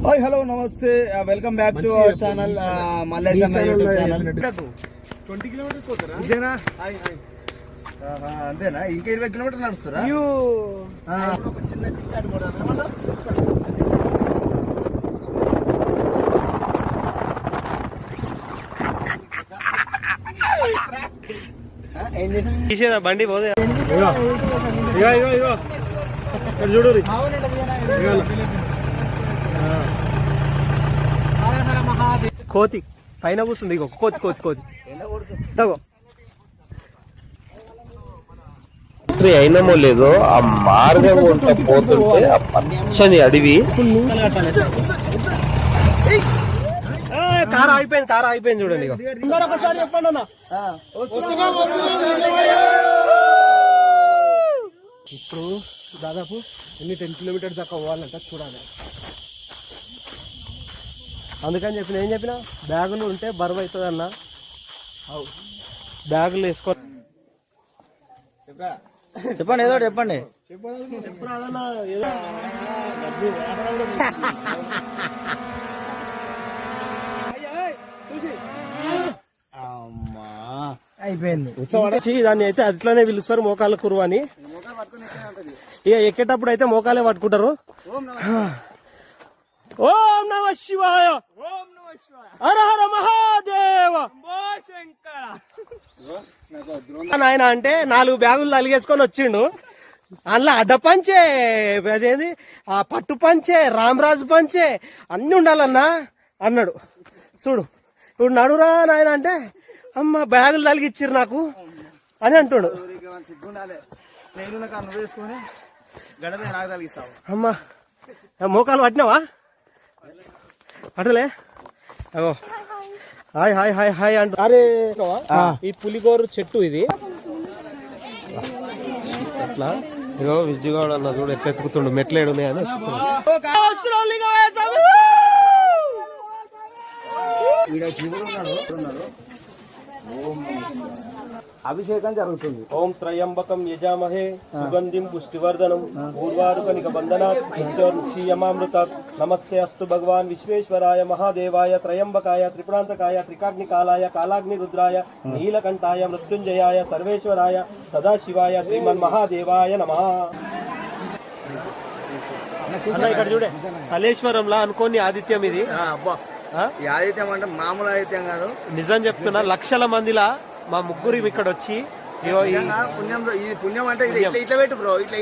Hi hello నమస్తే welcome back to our channel Mallesh అన్న YouTube channel 20 kilometres పోతారా? అంతేనా? ఇంకా 20 కిలోమీటర్లు నడుస్తారా? చిన్న చిట్టాడు కూడా తీసేదా బండి పోతే చూడు కోతి పైన కూర్చుంది. ఇగో కోతి కోతి కోతి అయినమో లేదో ఆ మార్గం ఉంటే పోతుంటే ఆ పచ్చని అడవి. కారు అయిపోయింది చూడండి. చెప్పండి అన్న, ఇప్పుడు దాదాపు ఎన్ని 10 కిలోమీటర్స్ దాకా పోవాలంట చూడాలి. అందుకని చెప్పిన ఏం చెప్పిన బ్యాగులు ఉంటే బరువు అవుతుంది అన్న. బ్యాగులు వేసుకో. చెప్పండి ఏదో చెప్పండి. అయిపోయింది. దాన్ని అయితే అట్లనే పిలుస్తారు మోకాళ్ళ కురువు అని. ఇక ఎక్కేటప్పుడు అయితే మోకాలే పట్టుకుంటారు. ఓం నమ శివాయ, హర హర మహాదేవ నాయన అంటే 4 బ్యాగులు తలిగేసుకొని వచ్చిండు. అందులో అడ్డ పంచే, అదేంది ఆ పట్టు పంచే, రామరాజు పంచే అన్ని ఉండాలన్నా అన్నాడు. చూడు ఇప్పుడు నడురా నాయన అంటే అమ్మ బ్యాగులు తలిగిచ్చిర్రు నాకు అని అంటుడు. అమ్మా మోకాలు పట్టినావా? పట్టలే. అగో హాయ్ హాయ్ హాయ్ హాయ్ అంటు. అరే ఈ పులిగోరు చెట్టు ఇది. అట్లా ఇగో విజయవాడ అన్న చూడు ఎట్లా ఎత్తుకుతుండు, మెట్లేడు అని. అభిషేకం జరుగుతుంది. ఓం త్రయంబకం యజామహే సుగంధిం పుష్టివర్ధనం ఊర్వారుకనిక బంధనాత్ మృత్యోర్ముక్షీయమామృతాత్. నమస్తే అస్తు భగవాన్ విశ్వేశ్వరాయ మహాదేవాయ త్రయంబకాయ త్రిపురాంతకాయ త్రికాగ్నికాలాయ కాలాగ్ని రుద్రాయ నీలకంఠాయ మృత్యుంజయాయ సర్వేశ్వరాయ సదాశివాయ శ్రీమన్మహాదేవాయ నమః. ఇక్కడ చూడే సలేశ్వరంలా అనుకోని ఆదిత్యం ఇది. ఈ ఆదిత్యం అంటే మామూలు ఆదిత్యం కాదు, నిజం చెప్తున్నా. లక్షల మందిలా మా ముగ్గురు ఇక్కడ వచ్చి పుణ్యం. ఇది పుణ్యం అంటే ఇది ఇట్లా పెట్టు బ్రో, ఇట్లా